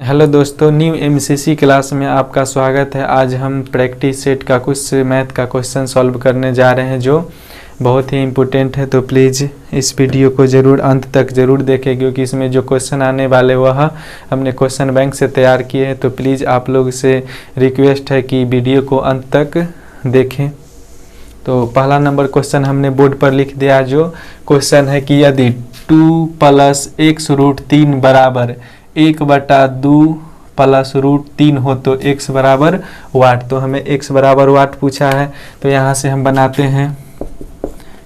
Hello दोस्तों, new MCC class में आपका स्वागत है। आज हम प्रैक्टिस सेट का कुछ मैथ का क्वेश्चन सॉल्व करने जा रहे हैं जो बहुत ही इम्पोर्टेंट है। तो प्लीज़ इस वीडियो को ज़रूर अंत तक ज़रूर देखें, क्योंकि इसमें जो क्वेश्चन आने वाले वह हमने क्वेश्चन बैंक से तैयार किए हैं। तो प्लीज़ आप लोग से रिक्वेस्ट है कि वीडियो को अंत तक देखें। तो पहला नंबर क्वेश्चन हमने बोर्ड पर लिख दिया। जो क्वेश्चन है कि यदि 2 + x√3 बराबर 1/2 + √3 हो तो x बराबर वाट। तो हमें x बराबर वाट पूछा है। तो यहाँ से हम बनाते हैं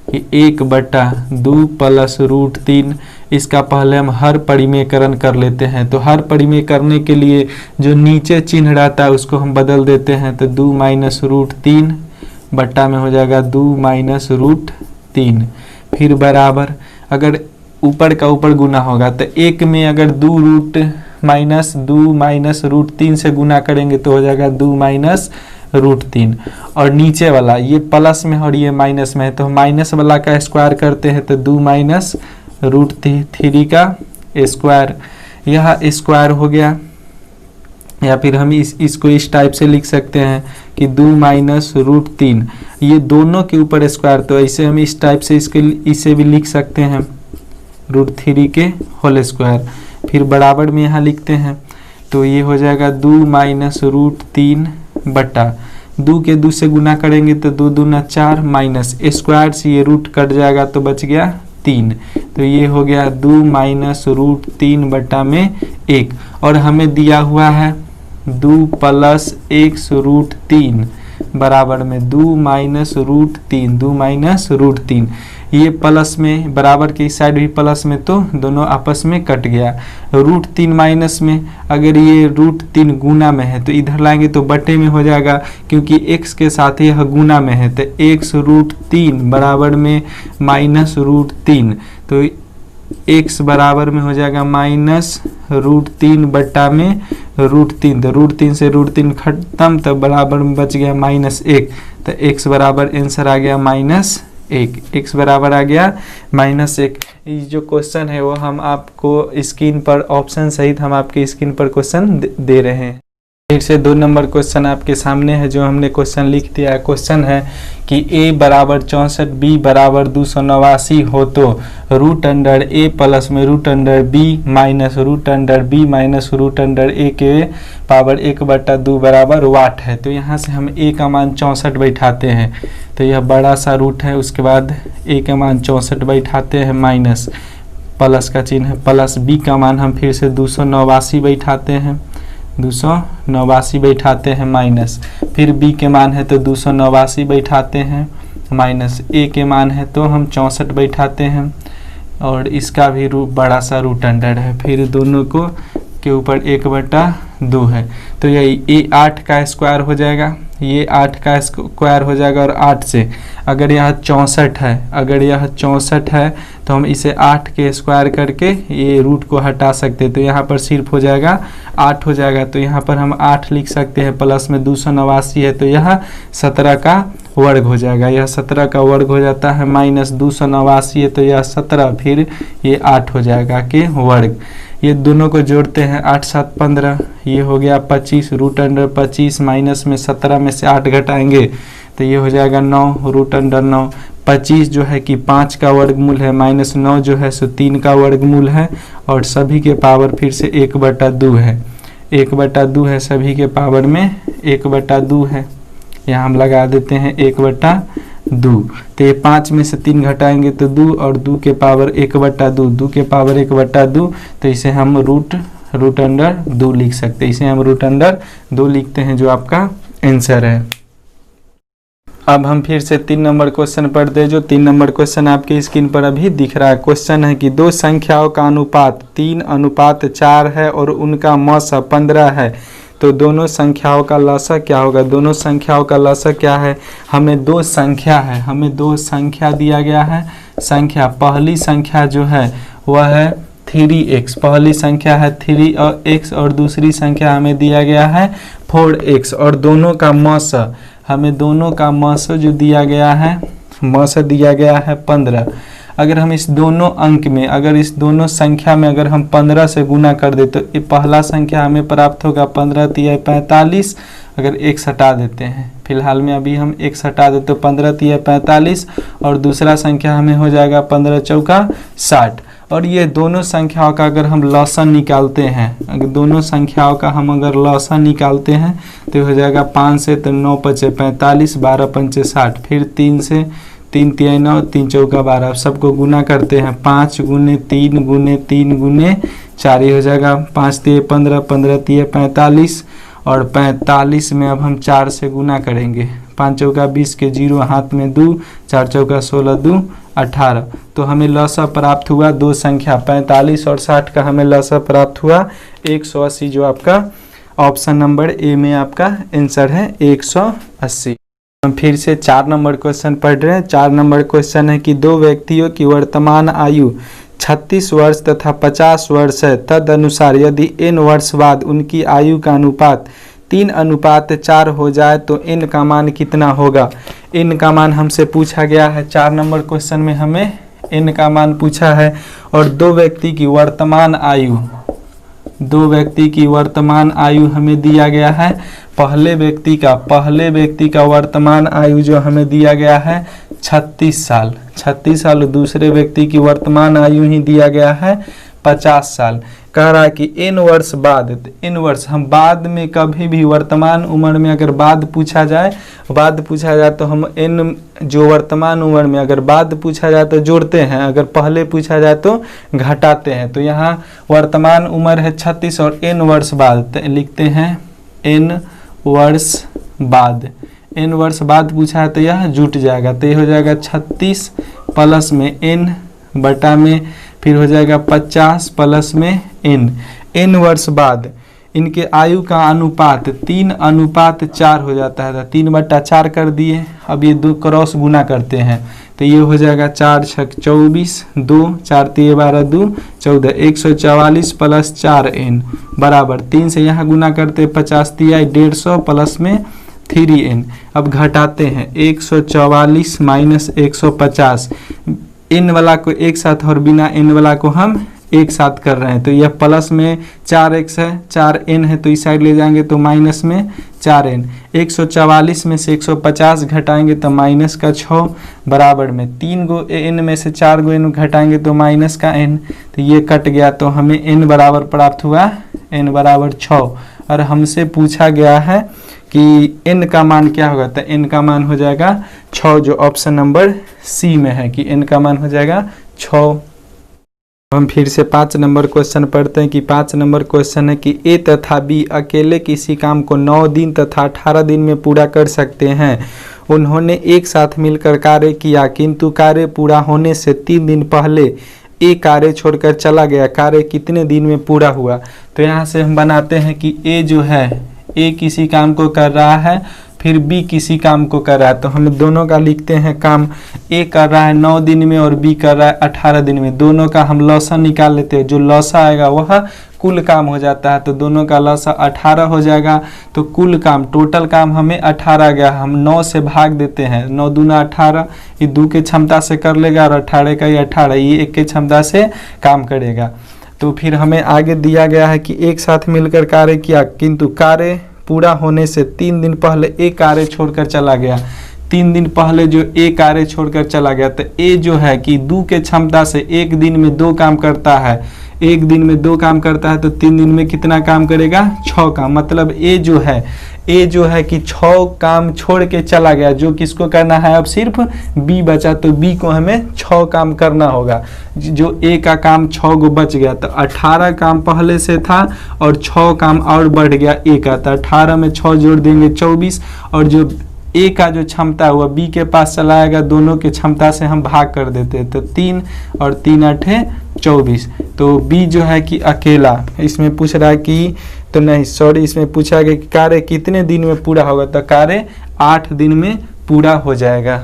कि 1/2 + √3, इसका पहले हम हर परिमेयकरण कर लेते हैं। तो हर परिमेय करने के लिए जो नीचे चिन्ह रहता है उसको हम बदल देते हैं। तो 2 - √3 बट्टा में हो जाएगा 2 - √3, फिर बराबर, अगर ऊपर का ऊपर गुना होगा तो एक में अगर 2 -√3 से गुना करेंगे तो हो जाएगा 2 - √3। और नीचे वाला ये प्लस में और ये माइनस में है, तो माइनस वाला का स्क्वायर करते हैं तो 2 - √3 का स्क्वायर, यह स्क्वायर हो गया। या फिर हम इसको इस टाइप से लिख सकते हैं कि 2 - √3, ये दोनों के ऊपर स्क्वायर, तो ऐसे हम इस टाइप से इसे भी लिख सकते हैं √3 के होल स्क्वायर। फिर बराबर में यहाँ लिखते हैं तो ये हो जाएगा 2 - √3 बटा 2 के 2 से गुना करेंगे तो 2 दूना 4 माइनस स्क्वायर से ये रूट कट जाएगा तो बच गया 3। तो ये हो गया 2 - √3 बटा में 1। और हमें दिया हुआ है 2 + x√3 बराबर में 2 - √3, 2 - √3। ये प्लस में बराबर के इस साइड भी प्लस में, तो दोनों आपस में कट गया। √3 माइनस में, अगर ये √3 गुना में है तो इधर लाएंगे तो बटे में हो जाएगा, क्योंकि x के साथ यह गुना में है। तो x√3 बराबर में -√3, तो x बराबर में हो जाएगा -√3 बटा में √3। तो √3 से √3 खत्म, तो बराबर में बच गया -1। तो x बराबर आंसर आ गया -1। x बराबर आ गया -1। ये जो क्वेश्चन है वो हम आपको स्क्रीन पर ऑप्शन सहित हम आपके स्क्रीन पर क्वेश्चन दे रहे हैं। फिर से 2 नंबर क्वेश्चन आपके सामने है जो हमने क्वेश्चन लिख दिया है। क्वेश्चन है कि a बराबर 64, b बराबर 289 हो तो √a प्लस में √b minus √b minus √a के पावर 1/2 बराबर वाट है। तो यहाँ से हम a का मान 64 बैठाते हैं, तो यह बड़ा सा रूट है। उसके बाद a का मान 64 बैठाते हैं, माइनस प्लस का चिन्ह है, प्लस b का मान हम फिर से 289 बैठाते हैं, 289 बैठाते हैं, माइनस फिर b के मान है तो 289 बैठाते हैं, माइनस a के मान है तो हम 64 बैठाते हैं, और इसका भी बड़ा सा √100 है। फिर दोनों को के ऊपर 1/2 है। तो ये 8 का स्क्वायर हो जाएगा, ये 8 का स्क्वायर हो जाएगा। और 8 से अगर यह 64 है, अगर यह 64 है तो हम इसे 8 के स्क्वायर करके ये रूट को हटा सकते हैं। तो यहाँ पर सिर्फ हो जाएगा 8 हो जाएगा। तो यहाँ पर हम 8 लिख सकते हैं, प्लस में 289 है तो यह 17 का वर्ग हो जाएगा, यह 17 का वर्ग हो जाता है, माइनस 289 है तो यह 17, फिर ये 8 हो जाएगा के वर्ग। ये दोनों को जोड़ते हैं, 8 - 7 15, ये हो गया 25, √25 माइनस में 17 में से 8 घटाएंगे तो ये हो जाएगा 9, √9। 25 जो है कि 5 का वर्गमूल है, माइनस 9 जो है सो 3 का वर्गमूल है, और सभी के पावर फिर से 1/2 है, 1/2 है, सभी के पावर में 1/2 है। यहाँ हम लगा देते हैं 1/2। तो ये 5 में से 3 घटाएंगे तो 2, और 2 के पावर 1/2, 2 के पावर 1/2, तो इसे हम √2 लिख सकते हैं। इसे हम √2 लिखते हैं, जो आपका आंसर है। अब हम फिर से 3 नंबर क्वेश्चन पढ़ते हैं। जो 3 नंबर क्वेश्चन आपके स्क्रीन पर अभी दिख रहा है। क्वेश्चन है कि 2 संख्याओं का अनुपात 3:4 है और उनका मौसा 15 है, तो दोनों संख्याओं का लसा क्या होगा। दोनों संख्याओं का लसा क्या है, हमें 2 संख्या है, हमें 2 संख्या दिया गया है। संख्या पहली संख्या जो है वह है 3x, पहली संख्या है 3x, और दूसरी संख्या हमें दिया गया है 4x, और दोनों का मौसा, हमें दोनों का मौसा जो दिया गया है, मौसा दिया गया है 15। अगर हम इस दोनों अंक में, अगर इस दोनों संख्या में अगर हम 15 से गुना कर दे तो ये पहला संख्या हमें प्राप्त होगा 15 तिया 45। अगर x हटा देते हैं, फिलहाल में अभी हम x हटा देते तो 15 तिया 45 और दूसरा संख्या हमें हो जाएगा 15 चौका 60। और ये दोनों संख्याओं का अगर हम लॉसन निकालते हैं, अगर दोनों संख्याओं का हम अगर लॉसन निकालते हैं तो हो जाएगा 5 से तो 9 पचे 45, 12 पंचे 60, फिर 3 से 3 तिया 9, 3 चौका 12, सबको गुना करते हैं 5 गुने 3 गुने 3 गुने 4, ये हो जाएगा 5 तिया 15, 15 तिया 45 और 45 में अब हम 4 से गुना करेंगे, 5 चौका 20 के 0 हाथ में 2, 4 चौका 16 2 18। तो हमें लसा प्राप्त हुआ दो संख्या 45 और 60 का हमें लसा प्राप्त हुआ 180, जो आपका ऑप्शन नंबर ए में आपका आंसर है 180। हम फिर से 4 नंबर क्वेश्चन पढ़ रहे हैं। 4 नंबर क्वेश्चन है कि दो व्यक्तियों की वर्तमान आयु 36 वर्ष तथा 50 वर्ष है, तद अनुसार यदि n वर्ष बाद उनकी आयु का अनुपात 3:4 हो जाए तो n का मान कितना होगा। n का मान हमसे पूछा गया है 4 नंबर क्वेश्चन में, हमें n का मान पूछा है और दो व्यक्ति की वर्तमान आयु हमें दिया गया है। पहले व्यक्ति का वर्तमान आयु जो हमें दिया गया है 36 साल और दूसरे व्यक्ति की वर्तमान आयु ही दिया गया है 50 साल। कह रहा है कि n वर्ष बाद, n वर्ष हम बाद में कभी भी वर्तमान उम्र में अगर बाद पूछा जाए तो हम n जो वर्तमान उम्र में अगर बाद पूछा जाए तो जोड़ते हैं, अगर पहले पूछा जाए तो घटाते हैं। तो यहाँ वर्तमान उम्र है 36 और n वर्ष बाद, तो लिखते हैं n वर्ष बाद पूछा है तो यह जुट जाएगा, तो ये हो जाएगा 36 प्लस में n बटा में फिर हो जाएगा 50 प्लस में n वर्ष बाद इनके आयु का अनुपात 3:4 हो जाता है, 3/4 कर दिए। अब ये दो क्रॉस गुना करते हैं तो ये हो जाएगा 4 छक 24, 2 4 तिया 12 2 14, 144 प्लस 4n बराबर 3 से यहाँ गुना करते 50 तिया 150 प्लस में 3n। अब घटाते हैं 144 माइनस 150, n वाला को एक साथ और बिना n वाला को हम एक साथ कर रहे हैं, तो यह प्लस में 4x है, 4n है तो इस साइड ले जाएंगे तो माइनस में 4n। 144 में से 150 घटाएंगे तो माइनस का 6 बराबर में 3 गो n में से 4 गो n घटाएंगे तो माइनस का n, तो ये कट गया तो हमें n बराबर प्राप्त हुआ n बराबर 6। और हमसे पूछा गया है कि n का मान क्या होगा, तो n का मान हो जाएगा 6, जो ऑप्शन नंबर सी में है कि n का मान हो जाएगा 6। हम फिर से 5 नंबर क्वेश्चन पढ़ते हैं कि 5 नंबर क्वेश्चन है कि ए तथा बी अकेले किसी काम को 9 दिन तथा 18 दिन में पूरा कर सकते हैं। उन्होंने एक साथ मिलकर कार्य किया किंतु कार्य पूरा होने से 3 दिन पहले ए कार्य छोड़कर चला गया, कार्य कितने दिन में पूरा हुआ। तो यहाँ से हम बनाते हैं कि ए जो है, ए किसी काम को कर रहा है, फिर बी किसी काम को कर रहा है, तो हम दोनों का लिखते हैं काम। ए कर रहा है 9 दिन में और बी कर रहा है 18 दिन में, दोनों का हम लौसा निकाल लेते हैं, जो लौसा आएगा वह कुल काम हो जाता है, तो दोनों का लौसा 18 हो जाएगा। तो कुल काम, टोटल काम हमें 18 गया, हम 9 से भाग देते हैं, 9 दूना 18, ये 2 के क्षमता से कर लेगा और 18 का ये 18, ये 1 के क्षमता से काम करेगा। तो फिर हमें आगे दिया गया है कि एक साथ मिलकर कार्य किया किंतु कार्य पूरा होने से 3 दिन पहले ए कार्य छोड़कर चला गया। 3 दिन पहले जो ए कार्य छोड़कर चला गया, तो ए जो है कि 2 के क्षमता से 1 दिन में 2 काम करता है, 1 दिन में 2 काम करता है, तो 3 दिन में कितना काम करेगा 6 काम। मतलब ए जो है कि 6 काम छोड़ के चला गया, जो किसको करना है अब सिर्फ बी बचा, तो बी को हमें 6 काम करना होगा। जो ए का काम 6 गो बच गया, तो 18 काम पहले से था और 6 काम और बढ़ गया ए का, तो 18 में 6 जोड़ देंगे 24, और जो ए का जो क्षमता हुआ बी के पास चला आएगा, दोनों के क्षमता से हम भाग कर देते हैं, तो 3 और 3 8 24। तो बी जो है कि अकेला, इसमें पूछ रहा है कि तो नहीं सॉरी, इसमें पूछा गया कि कार्य कितने दिन में पूरा होगा, तो कार्य 8 दिन में पूरा हो जाएगा।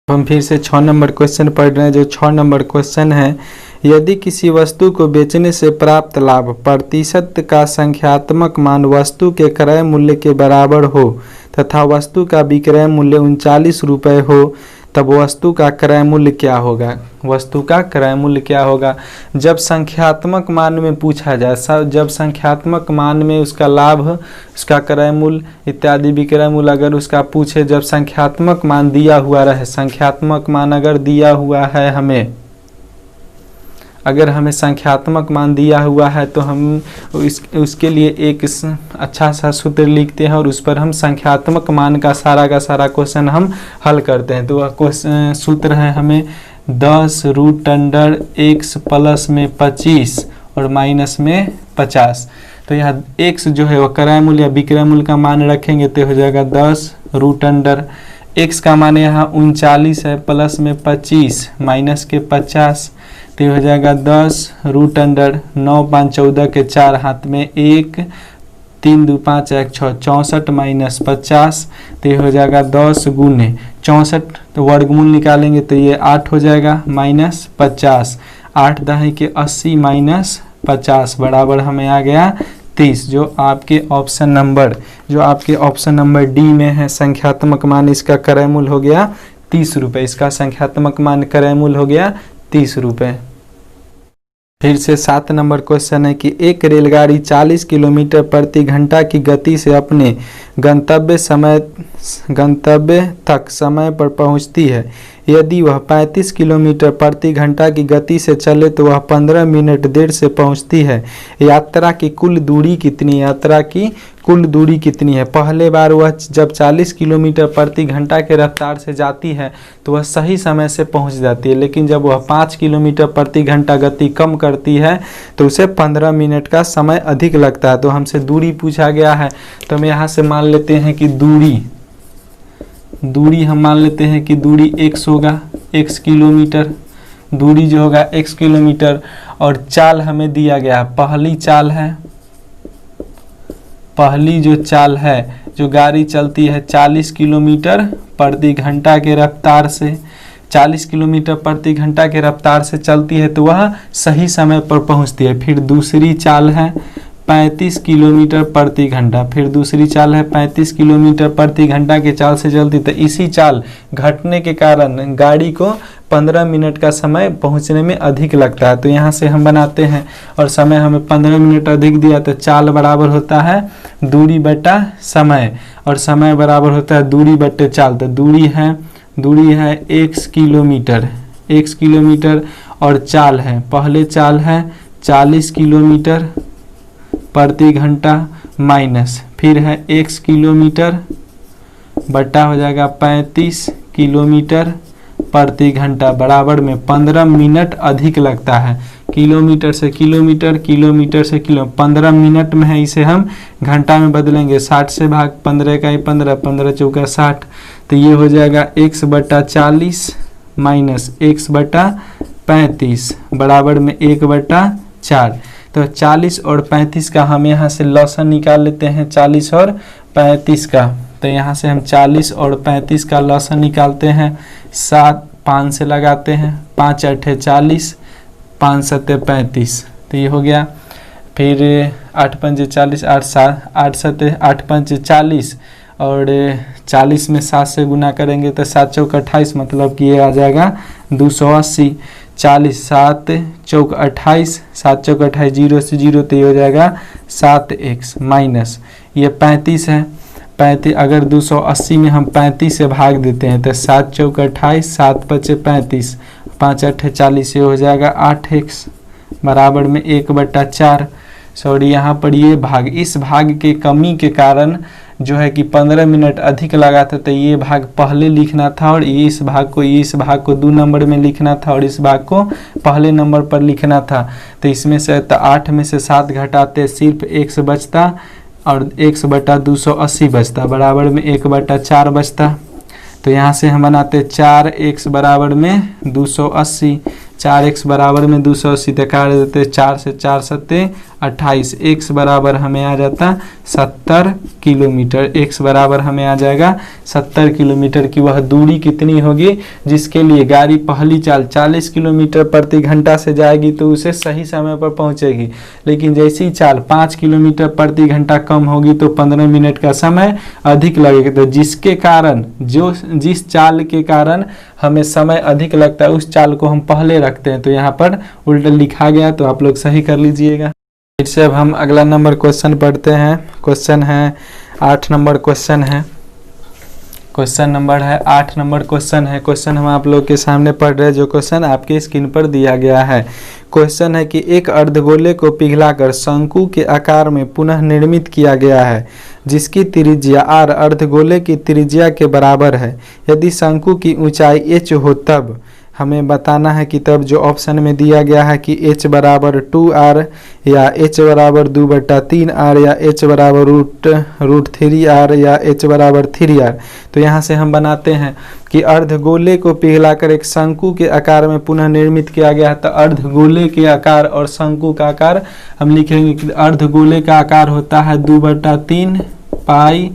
हम फिर से 6 नंबर क्वेश्चन पढ़ रहे हैं। जो 6 नंबर क्वेश्चन है, यदि किसी वस्तु को बेचने से प्राप्त लाभ प्रतिशत का संख्यात्मक मान वस्तु के क्रय मूल्य के बराबर हो तथा वस्तु का विक्रय मूल्य 39 रुपये हो, तब वस्तु का क्रय मूल्य क्या होगा। वस्तु का क्रय मूल्य क्या होगा। जब संख्यात्मक मान में पूछा जाए, जब संख्यात्मक मान में उसका लाभ, उसका क्रय मूल्य इत्यादि विक्रय मूल्य अगर उसका पूछे, जब संख्यात्मक मान दिया हुआ रहे, संख्यात्मक मान अगर दिया हुआ है हमें, अगर हमें संख्यात्मक मान दिया हुआ है तो हम उसके लिए एक अच्छा सा सूत्र लिखते हैं और उस पर हम संख्यात्मक मान का सारा क्वेश्चन हम हल करते हैं। तो वह सूत्र है हमें 10 रूट अंडर x प्लस में 25 और माइनस में 50। तो यहाँ x जो है वह क्रय मूल्य या विक्रय मूल्य का मान रखेंगे तो हो जाएगा 10 रूट अंडर x का मान यहाँ 39 है, प्लस में 25 माइनस के 50, तो हो जाएगा 10 रूट अंडर 9 5 14 के 4 हाथ में 1 3 2 5 1 6 64 माइनस 50, तो हो जाएगा 10 गुने 64, तो वर्गमूल निकालेंगे तो ये 8 हो जाएगा माइनस 50, 8 दहाई के 80 माइनस 50 बराबर हमें आ गया 30। जो आपके ऑप्शन नंबर डी में है संख्यात्मक मान, इसका क्रय मूल्य हो गया 30 रुपये। इसका संख्यात्मक मान क्रय मूल्य हो गया 30 रुपये। फिर से 7 नंबर क्वेश्चन है कि एक रेलगाड़ी 40 किलोमीटर प्रति घंटा की गति से अपने गंतव्य तक समय पर पहुंचती है। यदि वह 35 किलोमीटर प्रति घंटा की गति से चले तो वह 15 मिनट देर से पहुंचती है। यात्रा की कुल दूरी कितनी है। पहले बार वह जब 40 किलोमीटर प्रति घंटा के रफ्तार से जाती है तो वह सही समय से पहुंच जाती है, लेकिन जब वह 5 किलोमीटर प्रति घंटा गति कम करती है तो उसे 15 मिनट का समय अधिक लगता है। तो हमसे दूरी पूछा गया है, तो हम यहाँ से मान लेते हैं कि दूरी हम मान लेते हैं कि दूरी x होगा, x किलोमीटर, दूरी जो होगा x किलोमीटर, और चाल हमें दिया गया, पहली जो चाल है जो गाड़ी चलती है 40 किलोमीटर प्रति घंटा के रफ्तार से, 40 किलोमीटर प्रति घंटा के रफ्तार से चलती है तो वह सही समय पर पहुंचती है। फिर दूसरी चाल है 35 किलोमीटर प्रति घंटा, फिर दूसरी चाल है 35 किलोमीटर प्रति घंटा के चाल से चलती, तो इसी चाल घटने के कारण गाड़ी को 15 मिनट का समय पहुंचने में अधिक लगता है। तो यहाँ से हम बनाते हैं और समय हमें 15 मिनट अधिक दिया, तो चाल बराबर होता है दूरी बटा समय, और समय बराबर होता है दूरी बटे चाल। तो दूरी है x किलोमीटर और चाल है, पहले चाल है 40 किलोमीटर प्रति घंटा माइनस, फिर है x किलोमीटर बटा हो जाएगा 35 किलोमीटर प्रति घंटा बराबर में 15 मिनट अधिक लगता है। किलोमीटर से किलोमीटर, किलोमीटर से किलो, 15 मिनट में है, इसे हम घंटा में बदलेंगे, 60 से भाग 15 का ही 15, 15 चौका 60, तो ये हो जाएगा x बटा 40 माइनस x बटा 35 बराबर में 1 बटा 4। तो 40 और 35 का हम यहाँ से लॉसन निकाल लेते हैं, 40 और 35 का, तो यहाँ से हम 40 और 35 का लॉसन निकालते हैं, 7 5 से लगाते हैं, 5 8 40, 5 7 35, तो ये हो गया। फिर 8 5 40, 8 7 8 5 40, और 40 में 7 से गुना करेंगे तो 7 चौक 28, मतलब कि ये आ जाएगा 280। 40 7 चौक 28, 7 चौक 28, 0 से 0, तो ये हो जाएगा 7x माइनस ये 35 है, 35 अगर 280 में हम 35 से भाग देते हैं तो 7 चौक 28, 7 5 35, 5 8 40, ये हो जाएगा 8x बराबर में 1 बटा 4। सॉरी, यहाँ पर ये भाग, इस भाग के कमी के कारण जो है कि 15 मिनट अधिक लगा था, तो ये भाग पहले लिखना था और इस भाग को 2 नंबर में लिखना था और इस भाग को पहले नंबर पर लिखना था। तो इसमें से 8 में से 7 घटाते सिर्फ x बचता और x बटा 280 बचता बराबर में 1 बटा 4 बचता। तो यहाँ से हम बनाते 4x बराबर में 280, 4x बराबर में 280 तो काट देते 4 से 4 सत्ते 28, x बराबर हमें आ जाता 70 किलोमीटर। x बराबर हमें आ जाएगा 70 किलोमीटर की वह दूरी कितनी होगी जिसके लिए गाड़ी पहली चाल 40 किलोमीटर प्रति घंटा से जाएगी तो उसे सही समय पर पहुंचेगी, लेकिन जैसी चाल 5 किलोमीटर प्रति घंटा कम होगी तो 15 मिनट का समय अधिक लगेगा। तो जिसके कारण जिस चाल के कारण हमें समय अधिक लगता है उस चाल को हम पहले रखते हैं, तो यहाँ पर उल्टा लिखा गया, तो आप लोग सही कर लीजिएगा। फिर से अब हम अगला नंबर क्वेश्चन पढ़ते हैं। क्वेश्चन है 8 नंबर क्वेश्चन है। क्वेश्चन नंबर है 8 नंबर क्वेश्चन है। क्वेश्चन हम आप लोग के सामने पढ़ रहे हैं, जो क्वेश्चन आपके स्क्रीन पर दिया गया है। क्वेश्चन है कि एक अर्धगोले को पिघलाकर शंकु के आकार में पुनः निर्मित किया गया है जिसकी त्रिज्या r अर्धगोले की त्रिज्या के बराबर है। यदि शंकु की ऊंचाई h हो तब हमें बताना है कि तब जो ऑप्शन में दिया गया है कि h बराबर 2r या h बराबर 2/3r या h बराबर रूट 3r या h बराबर 3r। तो यहाँ से हम बनाते हैं कि अर्धगोले को पिघलाकर एक शंकु के आकार में पुनः निर्मित किया गया है। तो अर्धगोले के आकार और शंकु का आकार हम लिखेंगे कि अर्धगोले का आकार होता है 2/3 पाई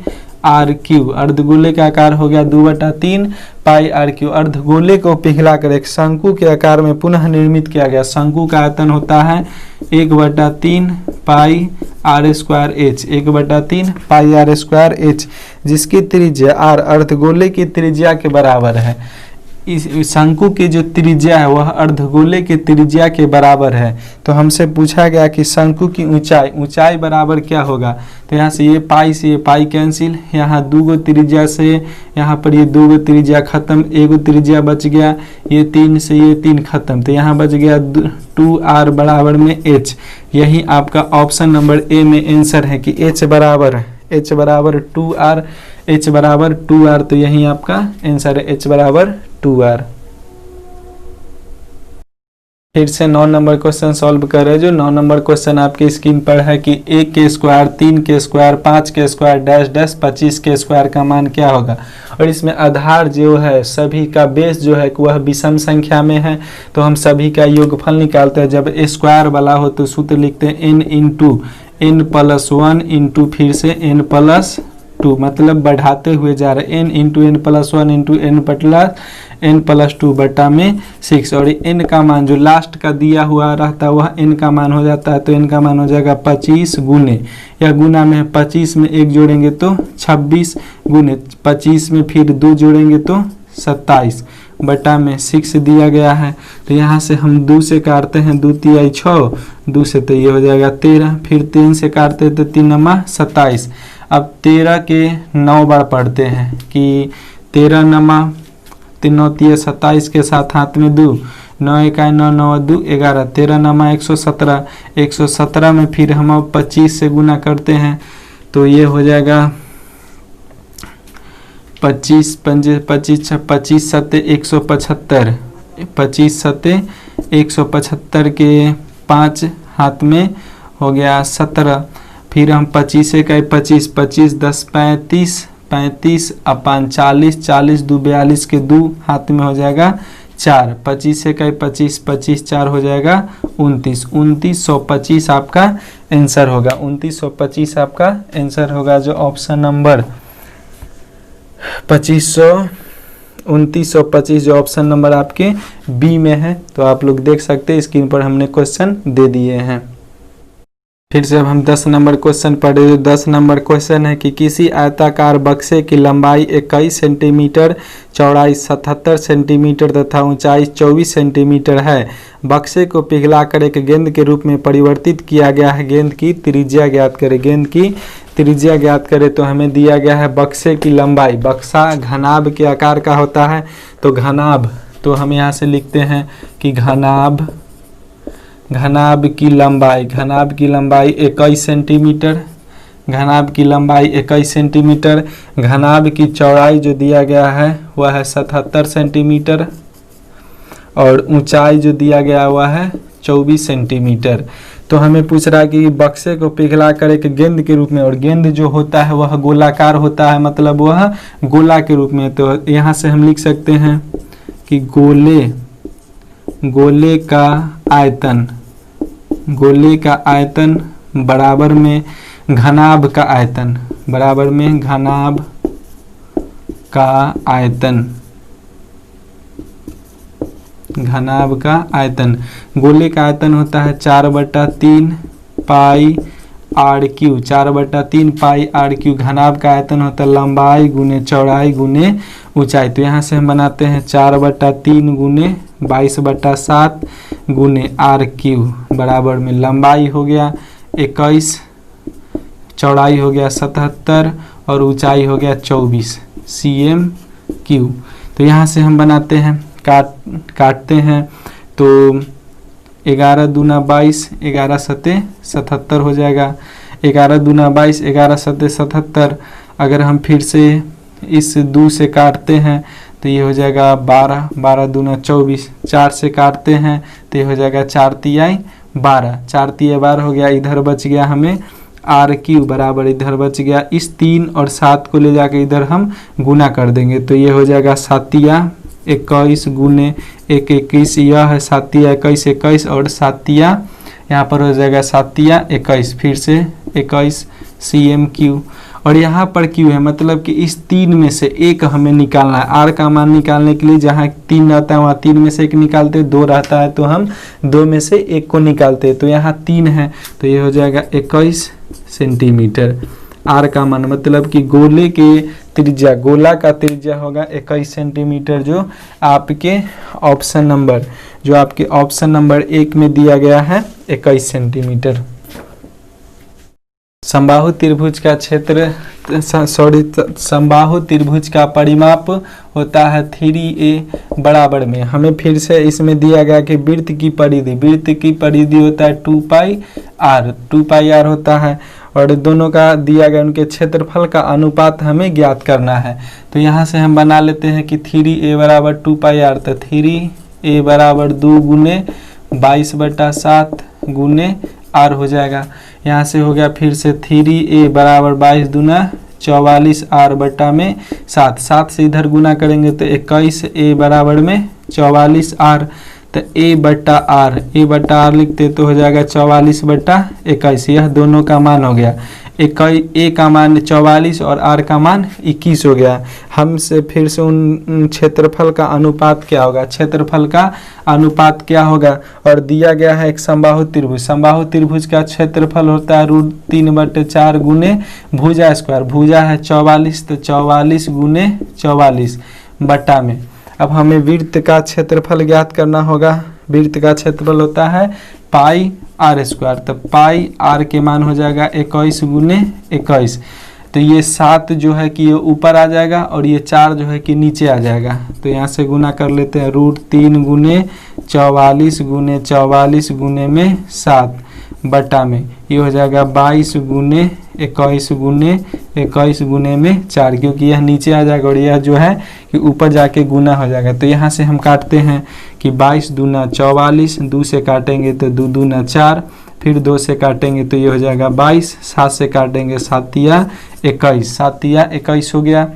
आर क्यू। अर्धगोले का आकार हो गया 2/3 पाई आर क्यू। अर्धगोले को पिघलाकर एक शंकु के आकार में पुनः निर्मित किया गया। शंकु का आयतन होता है 1/3 pi R square H, 1/3 pi R square H, जिसकी त्रिज्या आर अर्धगोले की त्रिज्या के बराबर है। इस शंकु की जो त्रिज्या है वह अर्धगोले की त्रिज्या के बराबर है। तो हमसे पूछा गया कि शंकु की ऊंचाई बराबर क्या होगा। तो यहाँ से ये पाई कैंसिल, यहाँ 2 गो त्रिज्या से यहाँ पर ये 2 गो त्रिज्या खत्म, 1 गो त्रिज्या बच गया, ये 3 से ये 3 खत्म, तो यहाँ बच गया 2r बराबर में h। यही आपका ऑप्शन नंबर ए में आंसर है कि h बराबर 2r, h बराबर 2r। तो यही आपका आंसर है, h बराबर 2r। फिर से 9 नंबर क्वेश्चन सॉल्व कर रहे हैं। जो 9 नंबर क्वेश्चन आपके स्क्रीन पर है कि 1 के स्क्वायर, 3 के स्क्वायर, 5 के स्क्वायर डैश डैश 25 के स्क्वायर का मान क्या होगा। और इसमें आधार जो है सभी का बेस जो है वह विषम संख्या में है, तो हम सभी का योगफल निकालते हैं। जब स्क्वायर वाला हो तो सूत्र लिखते हैं n into n plus 1 into फिर से n प्लस 2, मतलब बढ़ाते हुए जा रहे हैं, n into n plus 1 into n plus 2 बटा में 6। और n का मान जो लास्ट का दिया हुआ रहता है वह n का मान हो जाता है, तो n का मान हो जाएगा 25 गुने, या गुना में 25 में 1 जोड़ेंगे तो 26 गुने 25 में फिर 2 जोड़ेंगे तो 27 बटा में 6 दिया गया है। तो यहाँ से हम 2 से काटते हैं, 2 तिहाई 6, 2 से तो ये हो जाएगा 13, फिर 3 से काटते हैं तो 3 नमा 27। अब 13 के 9 बार पढ़ते हैं कि 13 नमा 3 9 27 के साथ हाथ में 2, 9 1 9 9 2 11, 13 नमा 117, 117 में फिर हम अब 25 से गुना करते हैं तो ये हो जाएगा 25 सत्ते 175, 25 सत्ते 175 के 5 हाथ में हो गया 17, फिर हम 25 से कहे 25, 25 10 35, 35 अपान 40, 40 2 42 के 2 हाथ में हो जाएगा 4, 25 से कहे 25, 25 4 हो जाएगा 29, 2925 आपका आंसर होगा। 2925 आपका आंसर होगा, जो ऑप्शन नंबर 2925 जो ऑप्शन नंबर आपके बी में है। तो आप लोग देख सकते हैं स्क्रीन पर हमने क्वेश्चन दे दिए हैं। फिर से अब हम 10 नंबर क्वेश्चन पढ़े। 10 नंबर क्वेश्चन है कि किसी आयताकार बक्से की लंबाई 21 सेंटीमीटर, चौड़ाई 77 सेंटीमीटर तथा ऊंचाई 24 सेंटीमीटर है। बक्से को पिघलाकर एक गेंद के रूप में परिवर्तित किया गया है। गेंद की त्रिज्या ज्ञात करें। गेंद की त्रिज्या ज्ञात करें तो हमें दिया गया है बक्से की लंबाई। बक्सा घनाभ के आकार का होता है, तो घनाभ, तो हम यहाँ से लिखते हैं कि घनाभ की लंबाई 21 सेंटीमीटर, घनाभ की लंबाई 21 सेंटीमीटर। घनाभ की चौड़ाई जो दिया गया है वह है 77 सेंटीमीटर और ऊंचाई जो दिया गया हुआ है 24 सेंटीमीटर। तो हमें पूछ रहा है कि बक्से को पिघला कर एक गेंद के रूप में, और गेंद जो होता है वह गोलाकार होता है, मतलब वह गोला के रूप में। तो यहाँ से हम लिख सकते हैं कि गोले का आयतन, गोले का आयतन बराबर में घनाभ का आयतन, बराबर में घनाभ का आयतन, घनाभ का आयतन। गोले का आयतन होता है 4/3 pi R cube, 4/3 pi R cube. घनाभ का आयतन होता है लंबाई गुने चौड़ाई गुने ऊंचाई। तो यहाँ से हम बनाते हैं 4/3 गुने 22/7 गुने आर क्यू बराबर में लंबाई हो गया 21, चौड़ाई हो गया 77 और ऊंचाई हो गया 24 cm3। तो यहाँ से हम बनाते हैं, काटते हैं। तो 11 दूना 22, 11 सते 77 हो जाएगा। 11 दूना 22, 11 सते 77। अगर हम फिर से इस 2 से काटते हैं तो ये हो जाएगा 12, 12 दूना 24। 4 से काटते हैं तो ये हो जाएगा 4 तिहाई 12, 4 तिहाई 12 हो गया। इधर बच गया हमें आर क्यू बराबर, इधर बच गया इस 3 और 7 को ले जाके इधर हम गुना कर देंगे। तो ये हो जाएगा 7 तिया 21 गुने 1 21, यह है 7 तिया 21 21 और 7 तिया यहाँ पर हो जाएगा 7 तिया 21, फिर से 21 cm3। और यहाँ पर क्यू है, मतलब कि इस 3 में से एक हमें निकालना है। आर का मान निकालने के लिए जहाँ 3 रहता है वहाँ 3 में से एक निकालते, 2 रहता है तो हम 2 में से एक को निकालते। तो यहाँ 3 है तो ये हो जाएगा 21 सेंटीमीटर। आर का मान मतलब कि गोले के त्रिज्या, गोला का त्रिज्या होगा 21 सेंटीमीटर, जो आपके ऑप्शन नंबर 1 में दिया गया है 21 सेंटीमीटर। समबाहु त्रिभुज का क्षेत्र समबाहु त्रिभुज का परिमाप होता है 3a बराबर में, हमें फिर से इसमें दिया गया कि वृत्त की परिधि होता है 2 पाई आर होता है, और दोनों का दिया गया उनके क्षेत्रफल का अनुपात हमें ज्ञात करना है। तो यहाँ से हम बना लेते हैं कि 3a बराबर 2 पाई आर, तो 3a बराबर 2 गुने 22/7 गुने आर हो जाएगा। यहाँ से हो गया फिर से 3a बराबर 22 दूना 44 आर बटा में 7, 7 से इधर गुना करेंगे तो 21a बराबर में 44 आर। तो a बटा आर लिखते तो हो जाएगा 44/21, यह दोनों का मान हो गया। a का मान 44 और r का मान 21 हो गया। हमसे फिर से उन क्षेत्रफल का अनुपात क्या होगा, क्षेत्रफल का अनुपात क्या होगा, और दिया गया है एक समबाहु त्रिभुज का क्षेत्रफल होता है √3/4 गुने भुजा स्क्वायर, भुजा है 44 तो 44 गुने 44 बटा में। अब हमें वृत्त का क्षेत्रफल ज्ञात करना होगा। वृत्त का क्षेत्रफल होता है पाई आर स्क्वायर, तो पाई आर के मान हो जाएगा 21 गुने 21। तो ये 7 जो है कि ये ऊपर आ जाएगा और ये 4 जो है कि नीचे आ जाएगा। तो यहाँ से गुना कर लेते हैं, √3 गुने 44 गुने 44 गुने में 7 बटा में, ये हो जाएगा 22 गुने 21 गुने 21 गुने में 4, क्योंकि यह नीचे आ जाएगा और यह जो है कि ऊपर जाके गुना हो जाएगा। तो यहाँ से हम काटते हैं कि 22 दूना 44, 2 से काटेंगे तो 2 दूना 4, फिर 2 से काटेंगे तो ये हो जाएगा 22, 7 से काटेंगे 7 तिया 21, 7 तिया 21 हो गया।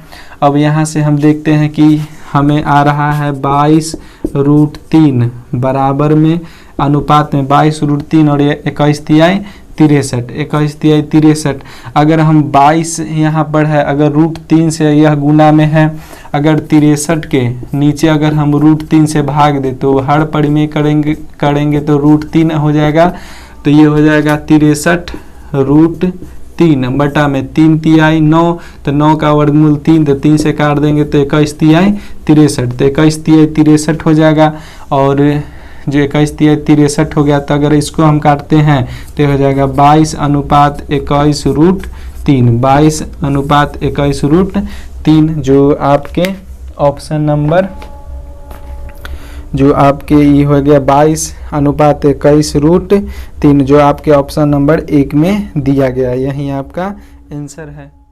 अब यहाँ से हम देखते हैं कि हमें आ रहा है 22√3 बराबर में अनुपात में 22√3 और ये 21 तिहाई 63, 21 तिहाई 63। अगर हम 22 यहाँ पर है, अगर √3 से यह गुना में है, अगर 63 के नीचे अगर हम √3 से भाग दे तो हर परिमेय करेंगे तो √3 हो जाएगा। तो ये हो जाएगा 63√3 बटा में 3 तिहाई 9, तो 9 का वर्गमूल 3, तो 3 से काट देंगे तो 21 तिहाई 63, तो 21 तिहाई 63 हो जाएगा। और जो 21 तिहाई 63 हो गया, तो अगर इसको हम काटते हैं तो हो जाएगा 22/21√3, 22/21√3, जो आपके ऑप्शन नंबर जो आपके ये हो गया 22/21√3, जो आपके ऑप्शन नंबर 1 में दिया गया। यही आपका आंसर है।